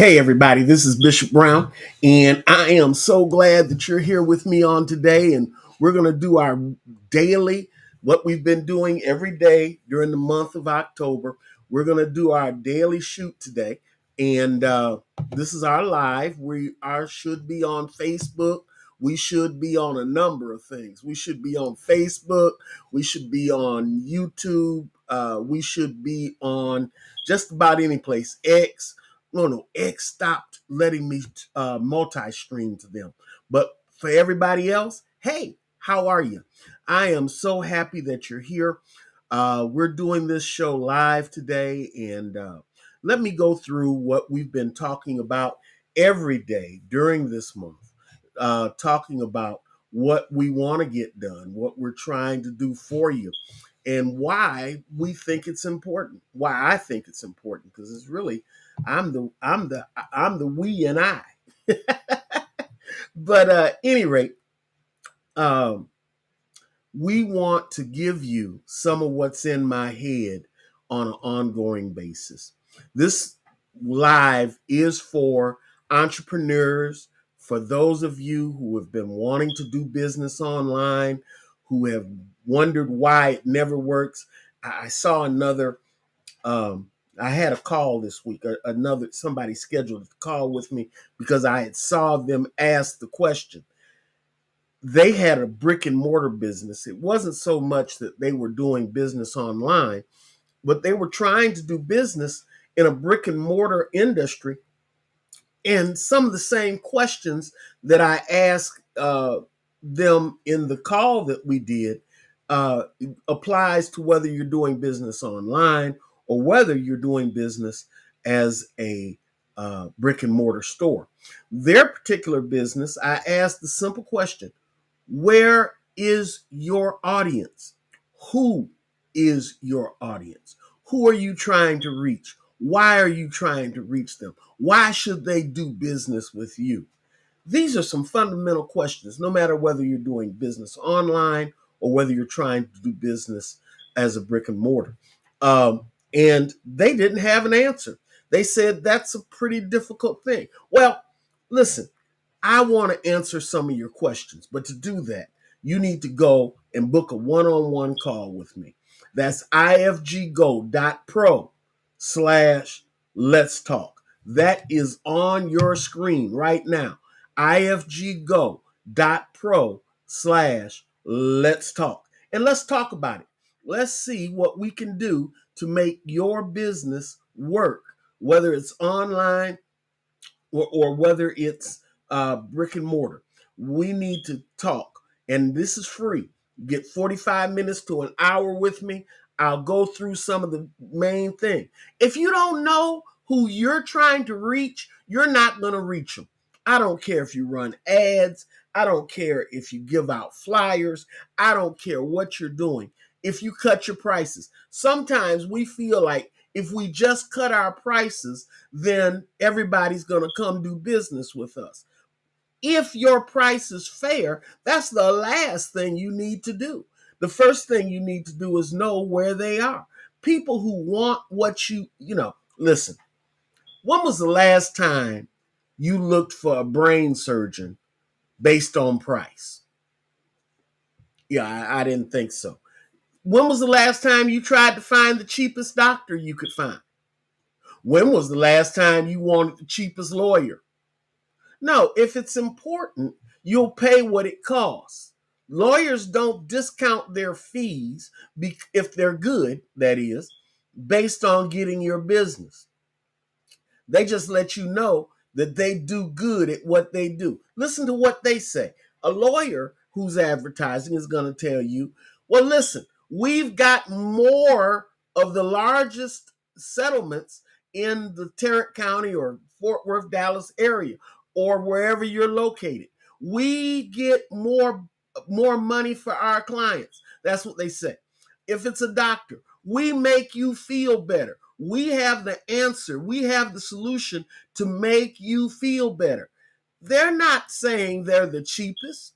Hey, everybody, this is Bishop Brown, and I am so glad that you're here with me on today. And we're going to do our daily, what we've been doing every day during the month of October. We're going to do our daily shoot today. And this is our live. Should be on Facebook. We should be on a number of things. We should be on Facebook. We should be on YouTube. We should be on just about any place. X. No, X stopped letting me multi-stream to them. But for everybody else, hey, how are you? I am so happy that you're here. We're doing this show live today, and let me go through what we've been talking about every day during this month, talking about what we want to get done, what we're trying to do for you, and why we think it's important. Why I think it's important, because it's really I'm the we and I. But any rate, um, we want to give you some of what's in my head on an ongoing basis. This live is for entrepreneurs, for those of you who have been wanting to do business online, who have wondered why it never works. I saw another I had a call this week. Another somebody scheduled a call with me because I had saw them ask the question. They had a brick and mortar business. It wasn't so much that they were doing business online, but they were trying to do business in a brick and mortar industry. And some of the same questions that I asked them in the call that we did uh, applies to whether you're doing business online or whether you're doing business as a brick and mortar store. Their particular business, I asked the simple question: where is your audience? Who is your audience? Who are you trying to reach? Why are you trying to reach them? Why should they do business with you? These are some fundamental questions, no matter whether you're doing business online or whether you're trying to do business as a brick and mortar. And they didn't have an answer. They said that's a pretty difficult thing. Well, listen, I want to answer some of your questions, but to do that, you need to go and book a one-on-one call with me. That's ifggo.pro slash let's talk. That is on your screen right now. ifggo.pro slash let's talk. And let's talk about it. Let's see what we can do to make your business work, whether it's online or whether it's brick and mortar. We need to talk, and this is free. Get 45 minutes to an hour with me. I'll go through some of the main thing. If you don't know who you're trying to reach, you're not going to reach them. I don't care if you run ads. I don't care if you give out flyers. I don't care what you're doing. If you cut your prices, sometimes we feel like if we just cut our prices, then everybody's going to come do business with us. If your price is fair, that's the last thing you need to do. The first thing you need to do is know where they are. People who want what listen, when was the last time you looked for a brain surgeon based on price? Yeah, I didn't think so. When was the last time you tried to find the cheapest doctor you could find? When was the last time you wanted the cheapest lawyer? No, if it's important, you'll pay what it costs. Lawyers don't discount their fees, if they're good, that is, based on getting your business. They just let you know that they do good at what they do. Listen to what they say. A lawyer who's advertising is going to tell you, well, listen, we've got more of the largest settlements in the Tarrant County or Fort Worth, Dallas area, or wherever you're located. We get more money for our clients. That's what they say. If it's a doctor, we make you feel better. We have the answer. We have the solution to make you feel better. They're not saying they're the cheapest,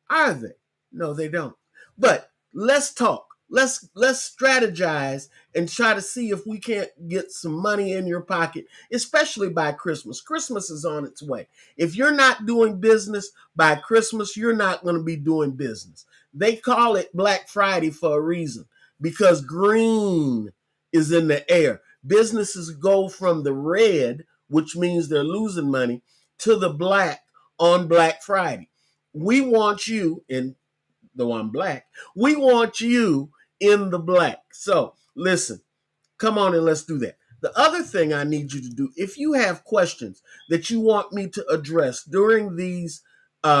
are they? No, they don't. But let's talk. let's strategize and try to see if we can't get some money in your pocket, especially by Christmas. Christmas is on its way. If you're not doing business by Christmas, you're not going to be doing business. They call it Black Friday for a reason, because green is in the air. Businesses go from the red, which means they're losing money, to the black on Black Friday. We want you, and though I'm black, we want you in the black. So listen, come on and let's do that. The other thing I need you to do, if you have questions that you want me to address during these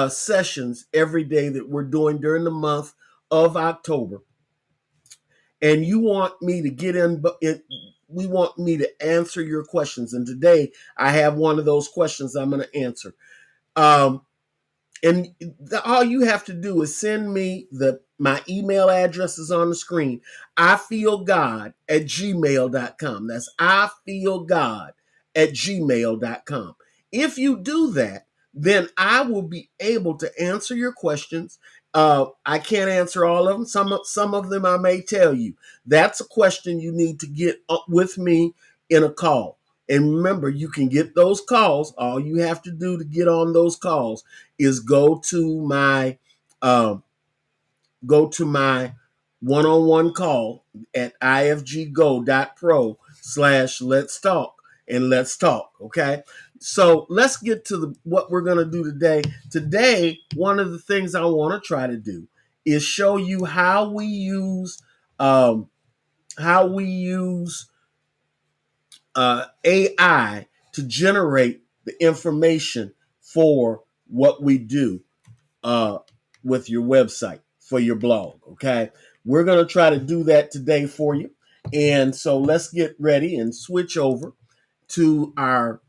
sessions every day that we're doing during the month of October, and you want me to we want me to answer your questions. And today I have one of those questions I'm going to answer. Um, and all you have to do is send me my email address is on the screen, ifeelgod@gmail.com. That's ifeelgod@gmail.com. If you do that, then I will be able to answer your questions. I can't answer all of them. Some of them I may tell you. That's a question you need to get up with me in a call. And remember, you can get those calls. All you have to do to get on those calls is go to my one-on-one call at ifggo.pro/let's talk, and let's talk. Okay. So let's get to what we're going to do today. Today, one of the things I want to try to do is show you how we use um, AI to generate the information for what we do uh, with your website, for your blog. Okay. We're going to try to do that today for you. And so let's get ready and switch over to our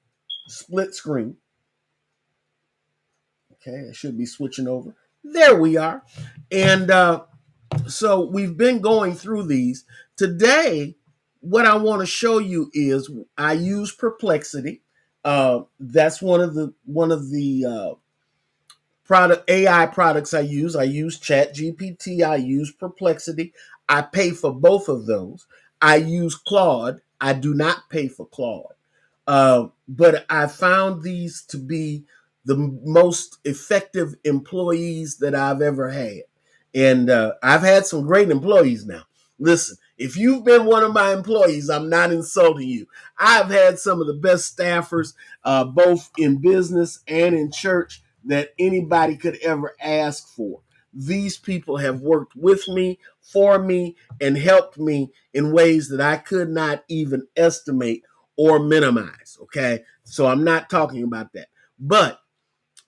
split screen. Okay. I should be switching over. There we are. And so we've been going through these. Today, what I want to show you is I use Perplexity. That's one of the product AI products I use. I use ChatGPT. I use Perplexity. I pay for both of those. I use Claude. I do not pay for Claude. But I found these to be the most effective employees that I've ever had. And I've had some great employees now. Listen, if you've been one of my employees, I'm not insulting you. I've had some of the best staffers, both in business and in church, that anybody could ever ask for. These people have worked with me, for me, and helped me in ways that I could not even estimate or minimize. Okay. So I'm not talking about that. But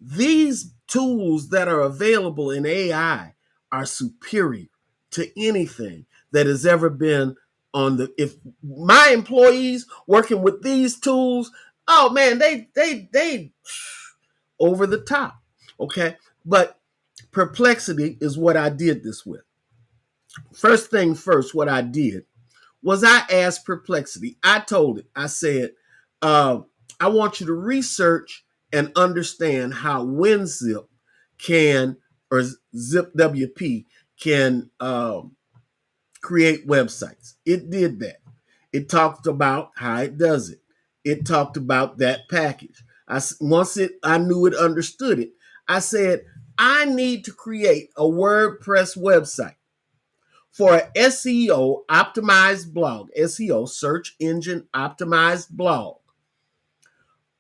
these tools that are available in AI are superior to anything that has ever been on the. If my employees working with these tools, oh man, they over the top. Okay. But Perplexity is what I did this with. First thing first, what I did was I asked Perplexity. I told it, I said, I want you to research and understand how WinZip can, or ZipWP can create websites. It did that. It talked about how it does it. It talked about that package. I knew it understood it. I said, I need to create a WordPress website for an SEO optimized blog, SEO, search engine optimized blog,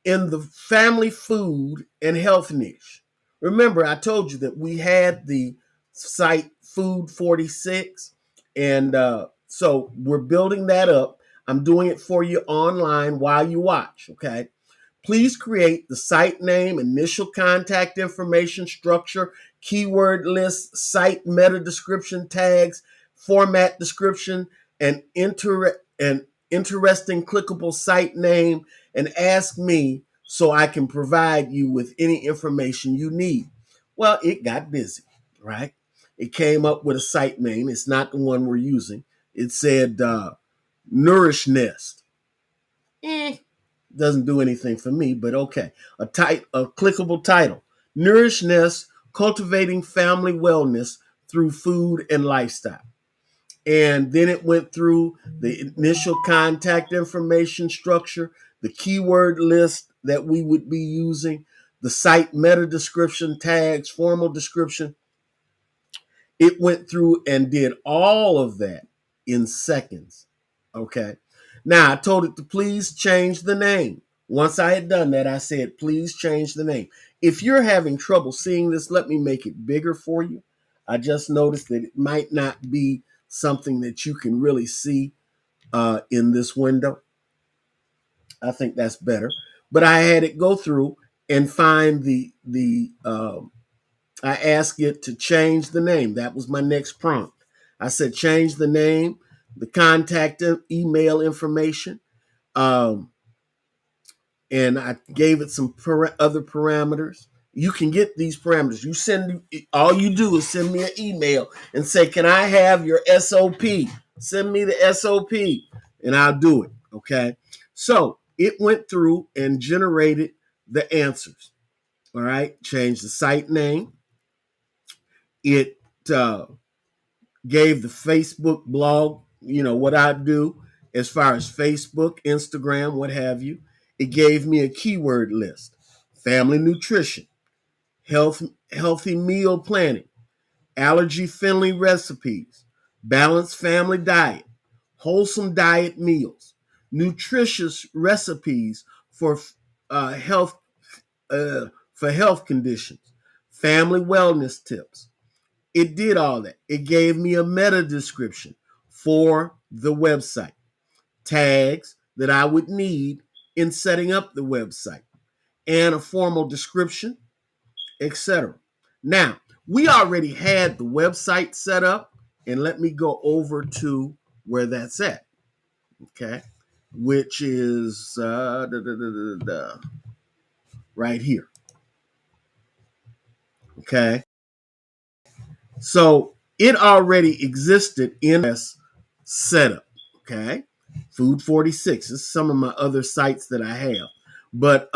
in the family food and health niche. Remember, I told you that we had the site Food 46, and so we're building that up. I'm doing it for you online while you watch, okay? Please create the site name, initial contact information, structure, keyword list, site meta description tags, format description, and interesting clickable site name, and ask me so I can provide you with any information you need. Well, it got busy, right? It came up with a site name. It's not the one we're using. It said Nourish Nest. Doesn't do anything for me, but okay. A clickable title: Nourish Nest, cultivating family wellness through food and lifestyle. And then it went through the initial contact information structure, the keyword list that we would be using, the site meta description, tags, formal description. It went through and did all of that in seconds. Okay. Now I told it to please change the name. Once I had done that, I said, please change the name. If you're having trouble seeing this, let me make it bigger for you. I just noticed that it might not be something that you can really see in this window. I think that's better. But I had it go through and find I asked it to change the name. That was my next prompt. I said, change the name, the contact email information. Um, and I gave it some other parameters. You can get these parameters. All you do is send me an email and say, can I have your SOP? Send me the SOP and I'll do it. Okay. So it went through and generated the answers. All right. Change the site name. It gave the Facebook blog, what I do as far as Facebook, Instagram, what have you. It gave me a keyword list: family nutrition, healthy meal planning, allergy-friendly recipes, balanced family diet, wholesome diet meals, nutritious recipes for health for health conditions, family wellness tips. It did all that. It gave me a meta description for the website, tags that I would need in setting up the website, and a formal description, etc. Now, we already had the website set up, and let me go over to where that's at, okay, which is right here, okay. So it already existed in this setup, okay. Food 46 is some of my other sites that I have, but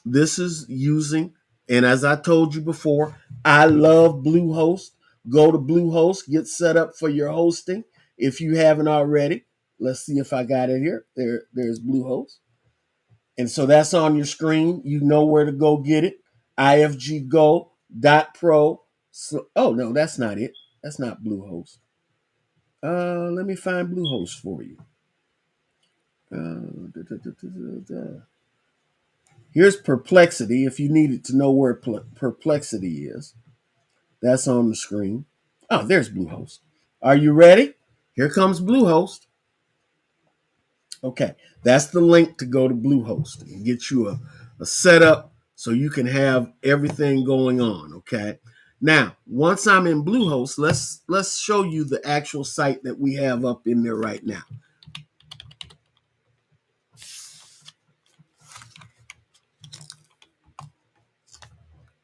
this is using, and as I told you before, I love Bluehost. Go to Bluehost, get set up for your hosting if you haven't already. Let's see if I got it here. There's Bluehost. And so that's on your screen. You know where to go get it. ifggo.pro. So, oh, no, that's not it. That's not Bluehost. Let me find Bluehost for you. Here's Perplexity if you needed to know where Perplexity is. That's on the screen. Oh, there's Bluehost. Are you ready? Here comes Bluehost. Okay, that's the link to go to Bluehost and get you a setup so you can have everything going on. Okay. Now, once I'm in Bluehost, let's show you the actual site that we have up in there right now.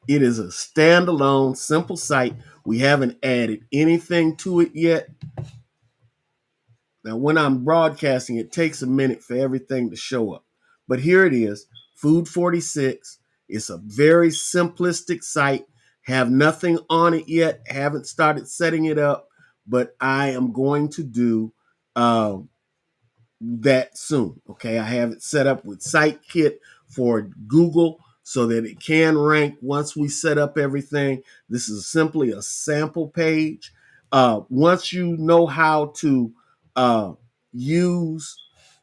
It is a standalone, simple site. We haven't added anything to it yet. Now, when I'm broadcasting, it takes a minute for everything to show up. But here it is, Food 46. It's a very simplistic site. Have nothing on it yet. Haven't started setting it up, but I am going to do that soon. Okay, I have it set up with SiteKit for Google so that it can rank once we set up everything. This is simply a sample page. Once you know how to use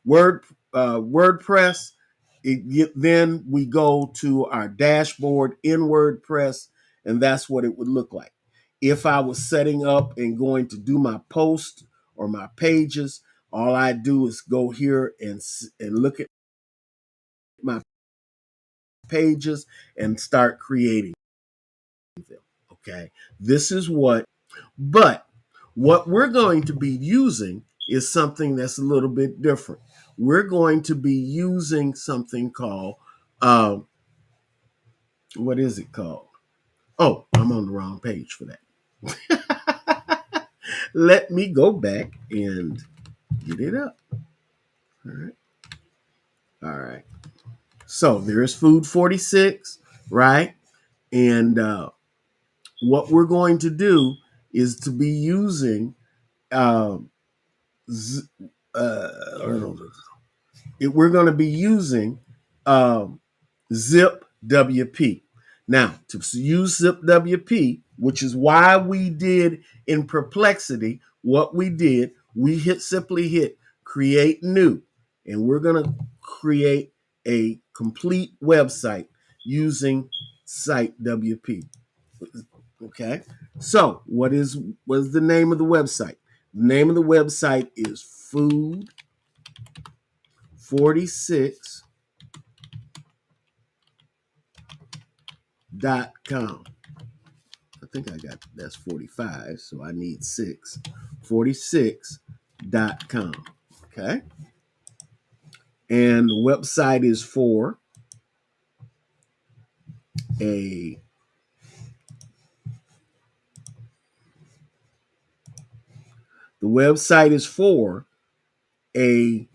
WordPress, then we go to our dashboard in WordPress, and that's what it would look like. If I was setting up and going to do my post or my pages, all I do is go here and look at my pages and start creating them. Okay, this is but what we're going to be using is something that's a little bit different. We're going to be using something called, what is it called? Oh, I'm on the wrong page for that. Let me go back and get it up. All right. All right. So there's Food 46, right? And what we're going to do is to be using um, we're going to be using um, Zip WP. Now, to use Zip WP, which is why we did in Perplexity what we did, we simply hit create new, and we're going to create a complete website using Site WP. Okay. So, what is the name of the website? The name of the website is food46.com. I think I got that's 45, so I need 6. 46.com. Okay. And the website is for a the website is for a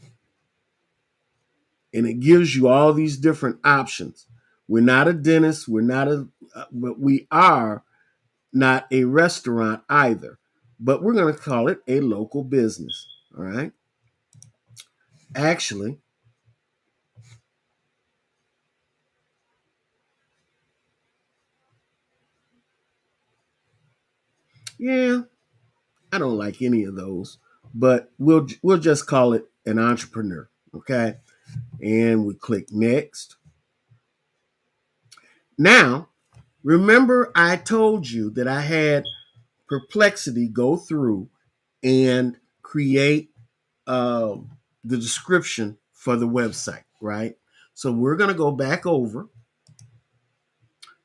and it gives you all these different options. We're not a dentist, but we are not a restaurant either. But we're going to call it a local business. All right. Actually, yeah, I don't like any of those, but we'll just call it an entrepreneur. Okay. And we click next. Now, remember I told you that I had Perplexity go through and create the description for the website, right? So we're going to go back over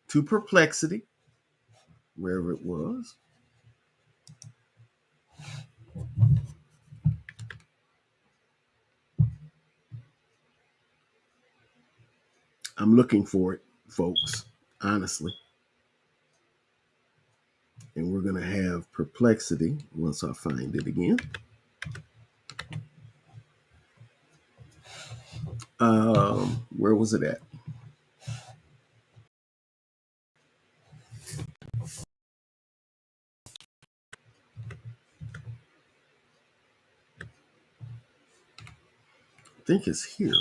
to Perplexity, wherever it was. I'm looking for it, folks, honestly. And we're going to have Perplexity once I find it again. Where was it at? I think it's here.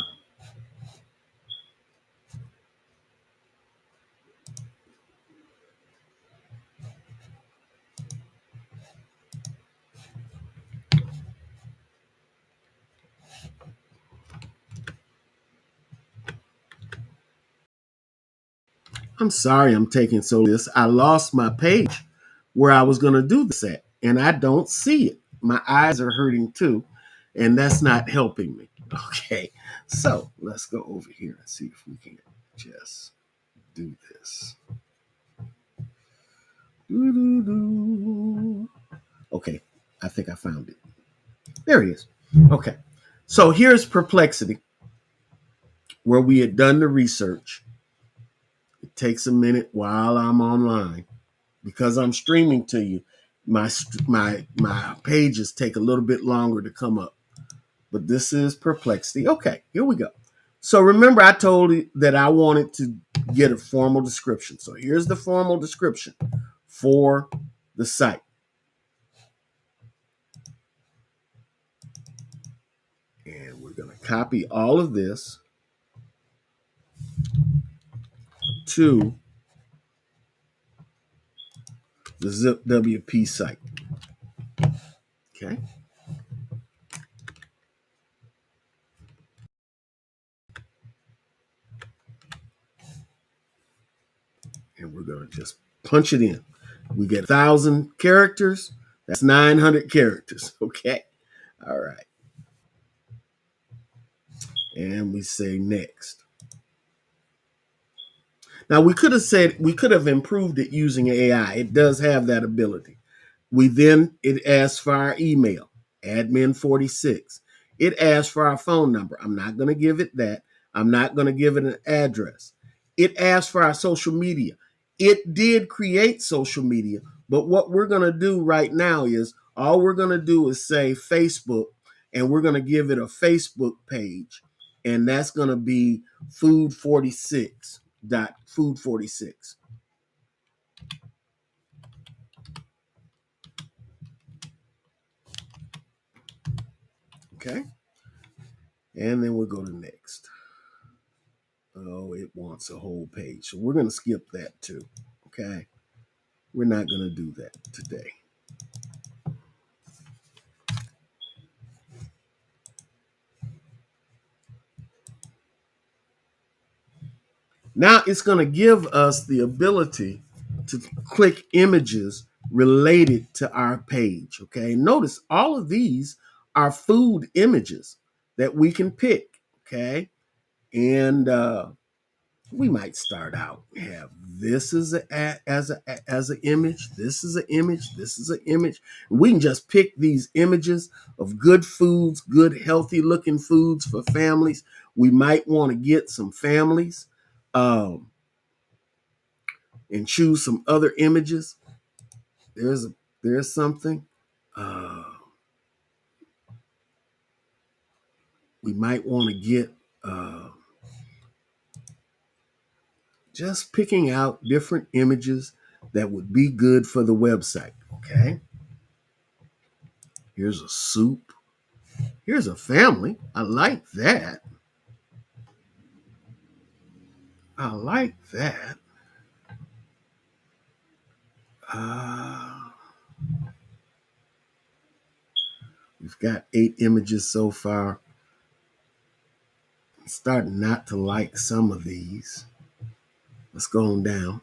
I'm sorry I'm taking so this. I lost my page where I was going to do this at, and I don't see it. My eyes are hurting too, and that's not helping me. Okay, so let's go over here and see if we can just do this. Doo-doo-doo. Okay, I think I found it. There it is. Okay, so here's Perplexity, where we had done the research. It takes a minute while I'm online because I'm streaming to you. My pages take a little bit longer to come up, but this is Perplexity. Okay, here we go. So remember, I told you that I wanted to get a formal description. So here's the formal description for the site. And we're going to copy all of this to the Zip WP site. Okay. And we're going to just punch it in. We get 1,000 characters. That's 900 characters. Okay. All right. And we say next. Now we could have improved it using AI. It does have that ability. It asks for our email, admin46. It asks for our phone number. I'm not going to give it that. I'm not going to give it an address. It asks for our social media. It did create social media, but what we're going to do right now is all we're going to do is say Facebook, and we're going to give it a Facebook page, and that's going to be food46.food46. Okay. And then we'll go to next. Oh, it wants a whole page. So we're going to skip that too. Okay. We're not going to do that today. Now it's going to give us the ability to click images related to our page. Okay. Notice all of these are food images that we can pick. Okay. And we might start out have this is as an image, this is an image, this is an image. We can just pick these images of good foods, good healthy looking foods for families. We might want to get some families um, and choose some other images. There's something. Uh, we might want to get just picking out different images that would be good for the website. Okay. Here's a soup. Here's a family. I like that. I like that. Uh, we've got 8 images so far. I'm starting not to like some of these. Let's go on down.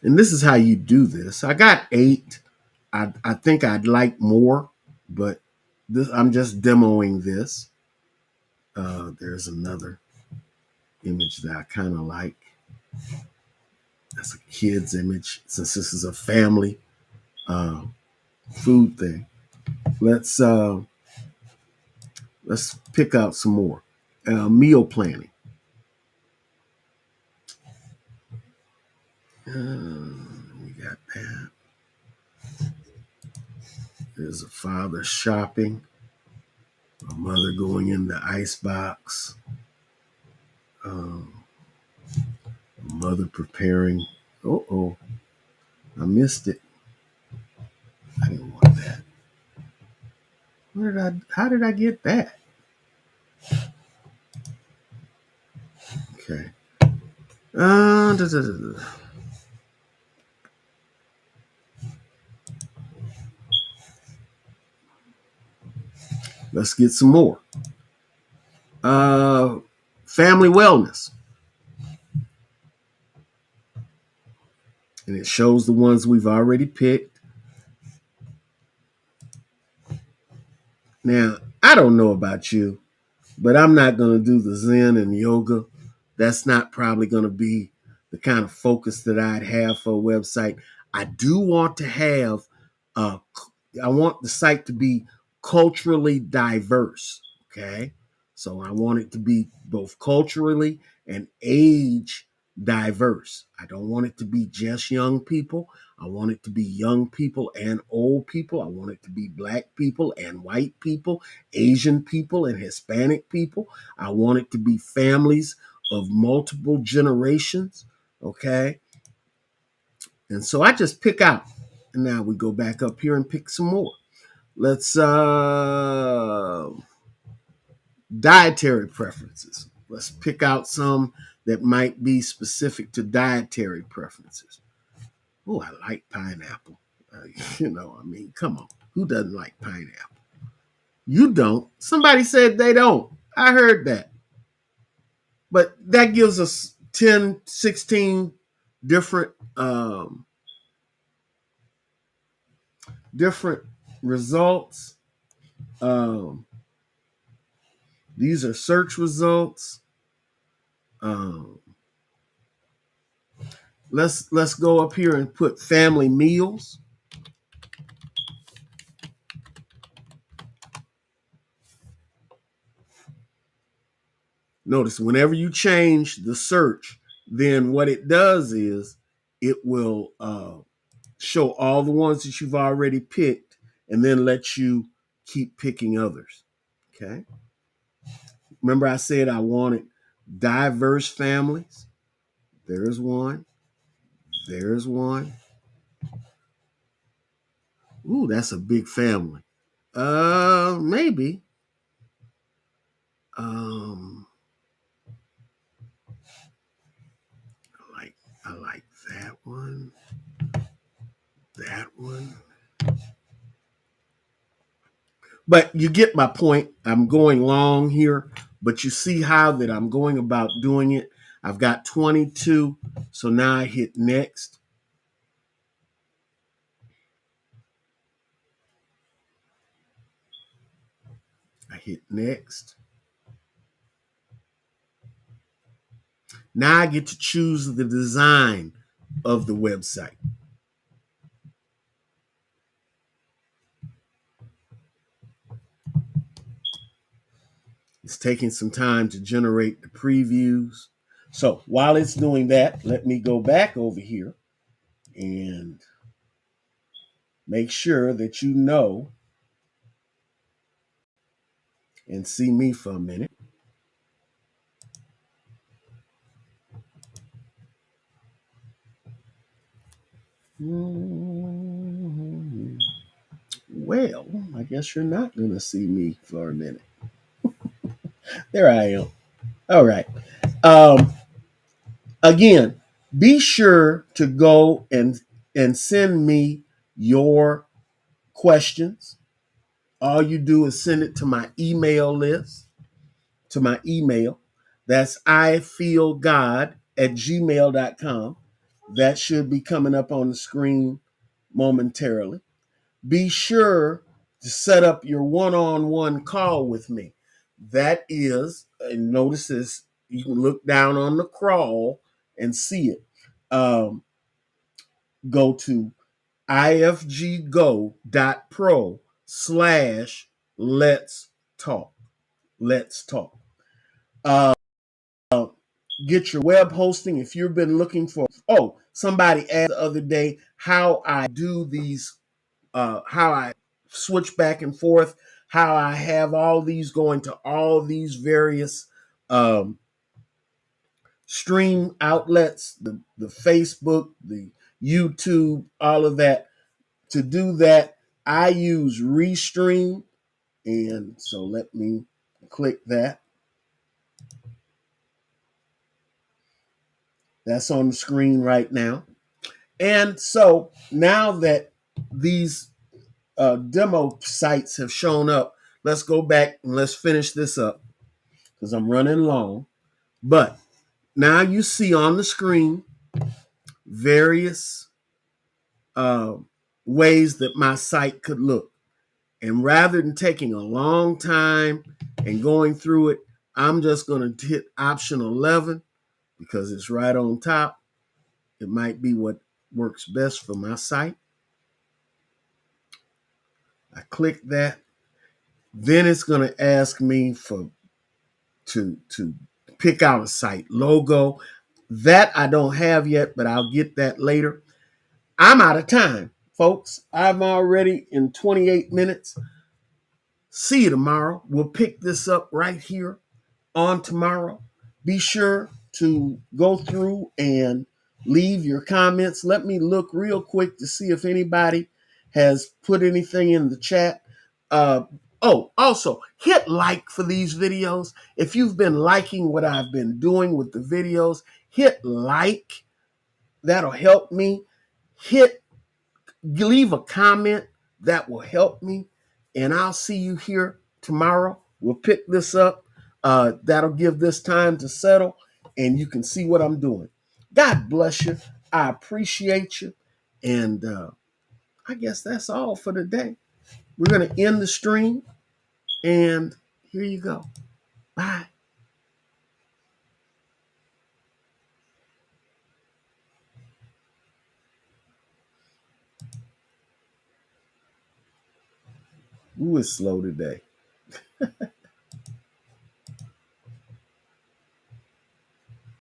And this is how you do this. I got 8. I think I'd like more, but I'm just demoing this. There's another image that I kind of like. That's a kid's image, since this is a family uh, food thing. Let's pick out some more. Meal planning. We got that. There's a father shopping, a mother going in the icebox, um, a mother preparing. Oh, I missed it. I didn't want that. How did I get that? Okay. Da, da, da, da. Let's get some more. Uh, family wellness. And it shows the ones we've already picked. Now, I don't know about you, but I'm not going to do the Zen and yoga. That's not probably going to be the kind of focus that I'd have for a website. I do want to have, I want the site to be culturally diverse. Okay. So I want it to be both culturally and age diverse. I don't want it to be just young people. I want it to be young people and old people. I want it to be black people and white people, Asian people and Hispanic people. I want it to be families of multiple generations. Okay. And so I just pick out. And now we go back up here and pick some more. Let's dietary preferences. Let's pick out some that might be specific to dietary preferences. Oh, I like pineapple. I mean, come on. Who doesn't like pineapple? You don't. Somebody said they don't. I heard that. But that gives us 10, 16 different different results. Um, these are search results. Um, let's go up here and put family meals. Notice whenever you change the search, then what it does is it will show all the ones that you've already picked and then let you keep picking others. Okay. Remember I said I wanted diverse families. There's one. There's one. Ooh, that's a big family. Maybe. Um, like I like that one. That one. But you get my point. I'm going long here, but you see how that I'm going about doing it. I've got 22. So now I hit next. I hit next. Now I get to choose the design of the website. It's taking some time to generate the previews. So while it's doing that, let me go back over here and make sure that you know and see me for a minute. Well, I guess you're not going to see me for a minute. There I am. All right. Um, Again, be sure to go and send me your questions. All you do is send it to my email list, to my email. That's ifeelgod@gmail.com. That should be coming up on the screen momentarily. Be sure to set up your one-on-one call with me. That is, and notice this, you can look down on the crawl and see it. Go to ifggo.pro/let's talk. Let's talk. Uh, get your web hosting if you've been looking for. Oh, somebody asked the other day how I do these, how I switch back and forth, how I have all these going to all these various um, stream outlets, the Facebook, the YouTube, all of that. To do that, I use Restream. And so let me click that. That's on the screen right now. And so now that these demo sites have shown up, let's go back and let's finish this up because I'm running long. But now you see on the screen various uh, ways that my site could look. And rather than taking a long time and going through it, I'm just going to hit option 11 because it's right on top. It might be what works best for my site. I click that. Then it's going to ask me to pick out a site logo. That I don't have yet, but I'll get that later. I'm out of time, folks. I'm already in 28 minutes. See you tomorrow. We'll pick this up right here on tomorrow. Be sure to go through and leave your comments. Let me look real quick to see if anybody has put anything in the chat. Also hit like for these videos. If you've been liking what I've been doing with the videos, hit like. That'll help me. Leave a comment. That will help me. And I'll see you here tomorrow. We'll pick this up. That'll give this time to settle and you can see what I'm doing. God bless you. I appreciate you. And I guess that's all for today. We're going to end the stream. And here you go. Bye. Ooh, it's slow today.